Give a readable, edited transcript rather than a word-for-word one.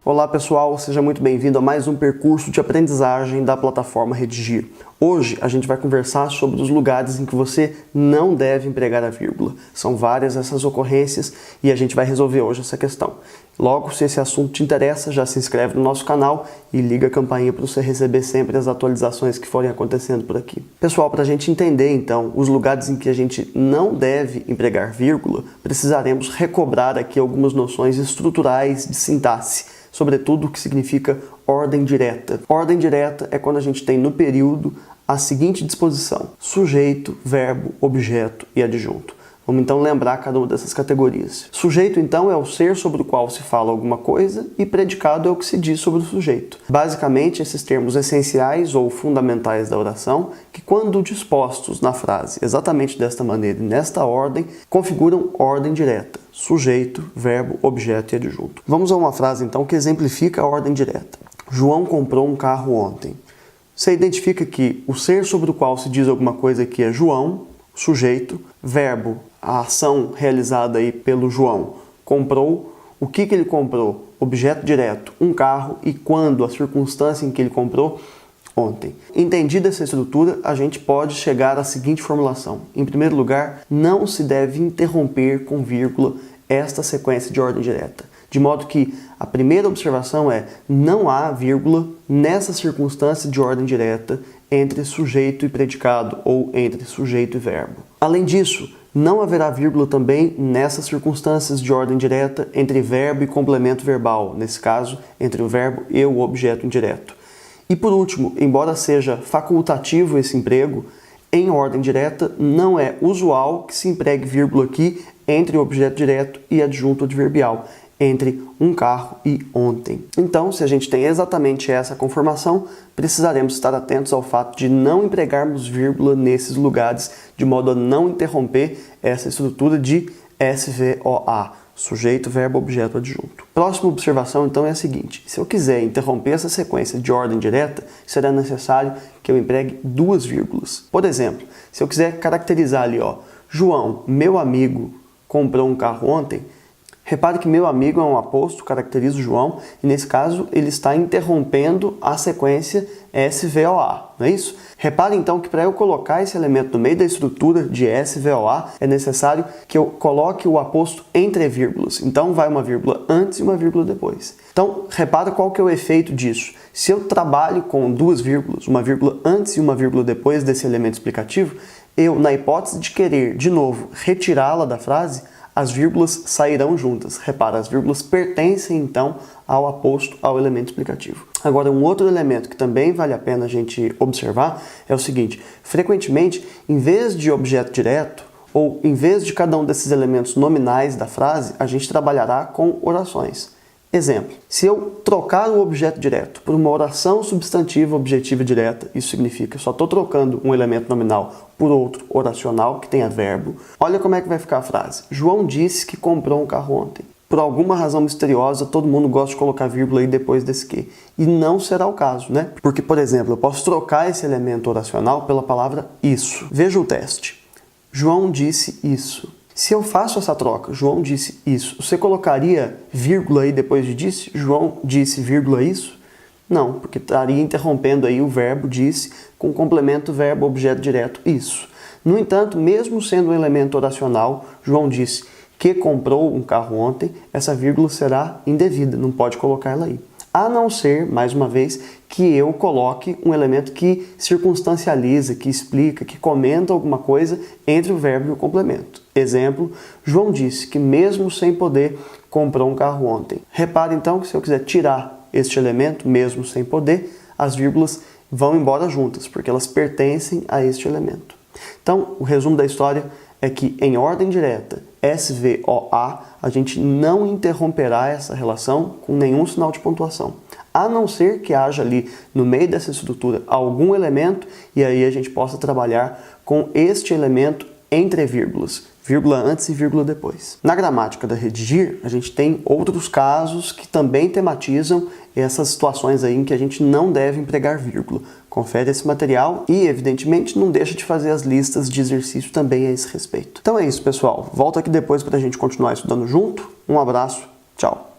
Olá pessoal, seja muito bem-vindo a mais um percurso de aprendizagem da plataforma Redigir. Hoje a gente vai conversar sobre os lugares em que você não deve empregar a vírgula. São várias essas ocorrências e a gente vai resolver hoje essa questão. Logo, se esse assunto te interessa, já se inscreve no nosso canal e liga a campainha para você receber sempre as atualizações que forem acontecendo por aqui. Pessoal, para a gente entender então os lugares em que a gente não deve empregar vírgula, precisaremos recobrar aqui algumas noções estruturais de sintaxe, sobretudo o que significa ordem direta. Ordem direta é quando a gente tem no período a seguinte disposição: sujeito, verbo, objeto e adjunto. Vamos então lembrar cada uma dessas categorias. Sujeito, então, é o ser sobre o qual se fala alguma coisa e predicado é o que se diz sobre o sujeito. Basicamente, esses termos essenciais ou fundamentais da oração, que quando dispostos na frase exatamente desta maneira e nesta ordem, configuram ordem direta. Sujeito, verbo, objeto e adjunto. Vamos a uma frase, então, que exemplifica a ordem direta. João comprou um carro ontem. Você identifica que o ser sobre o qual se diz alguma coisa aqui é João, sujeito, verbo, a ação realizada aí pelo João, comprou. O que ele comprou? Objeto direto, um carro, e quando, a circunstância em que ele comprou? Ontem. Entendida essa estrutura, a gente pode chegar à seguinte formulação. Em primeiro lugar, não se deve interromper com vírgula esta sequência de ordem direta. De modo que a primeira observação é: não há vírgula nessa circunstância de ordem direta entre sujeito e predicado ou entre sujeito e verbo. Além disso, não haverá vírgula também nessas circunstâncias de ordem direta entre verbo e complemento verbal, nesse caso, entre o verbo e o objeto indireto. E por último, embora seja facultativo esse emprego, em ordem direta não é usual que se empregue vírgula aqui entre o objeto direto e adjunto adverbial, entre um carro e ontem. Então, se a gente tem exatamente essa conformação, precisaremos estar atentos ao fato de não empregarmos vírgula nesses lugares, de modo a não interromper essa estrutura de SVOA, sujeito, verbo, objeto, adjunto. Próxima observação, então, é a seguinte: se eu quiser interromper essa sequência de ordem direta, será necessário que eu empregue duas vírgulas. Por exemplo, se eu quiser caracterizar ali, João, meu amigo, comprou um carro ontem, repare que meu amigo é um aposto, caracteriza o João, e nesse caso ele está interrompendo a sequência SVOA, não é isso? Repare então que para eu colocar esse elemento no meio da estrutura de SVOA, é necessário que eu coloque o aposto entre vírgulas. Então vai uma vírgula antes e uma vírgula depois. Então repara qual que é o efeito disso. Se eu trabalho com duas vírgulas, uma vírgula antes e uma vírgula depois desse elemento explicativo, eu, na hipótese de querer, de novo, retirá-la da frase, as vírgulas sairão juntas. Repara, as vírgulas pertencem então ao aposto, ao elemento explicativo. Agora, um outro elemento que também vale a pena a gente observar é o seguinte: frequentemente, em vez de objeto direto, ou em vez de cada um desses elementos nominais da frase, a gente trabalhará com orações. Exemplo: se eu trocar o objeto direto por uma oração substantiva objetiva direta, isso significa que eu só estou trocando um elemento nominal por outro oracional que tenha verbo. Olha como é que vai ficar a frase. João disse que comprou um carro ontem. Por alguma razão misteriosa, todo mundo gosta de colocar vírgula aí depois desse que. E não será o caso, né? Porque, por exemplo, eu posso trocar esse elemento oracional pela palavra isso. Veja o teste. João disse isso. Se eu faço essa troca, João disse isso, você colocaria vírgula aí depois de disse? João disse vírgula isso? Não, porque estaria interrompendo aí o verbo disse com o complemento verbo objeto direto isso. No entanto, mesmo sendo um elemento oracional, João disse que comprou um carro ontem, essa vírgula será indevida, não pode colocar ela aí. A não ser, mais uma vez, que eu coloque um elemento que circunstancializa, que explica, que comenta alguma coisa entre o verbo e o complemento. Exemplo: João disse que mesmo sem poder, comprou um carro ontem. Repare então que se eu quiser tirar este elemento, mesmo sem poder, as vírgulas vão embora juntas, porque elas pertencem a este elemento. Então, o resumo da história é que em ordem direta, SVOA, a gente não interromperá essa relação com nenhum sinal de pontuação, a não ser que haja ali no meio dessa estrutura algum elemento e aí a gente possa trabalhar com este elemento entre vírgulas, vírgula antes e vírgula depois. Na gramática da Redigir, a gente tem outros casos que também tematizam essas situações aí em que a gente não deve empregar vírgula. Confere esse material e, evidentemente, não deixa de fazer as listas de exercício também a esse respeito. Então é isso, pessoal. Volto aqui depois para a gente continuar estudando junto. Um abraço, tchau!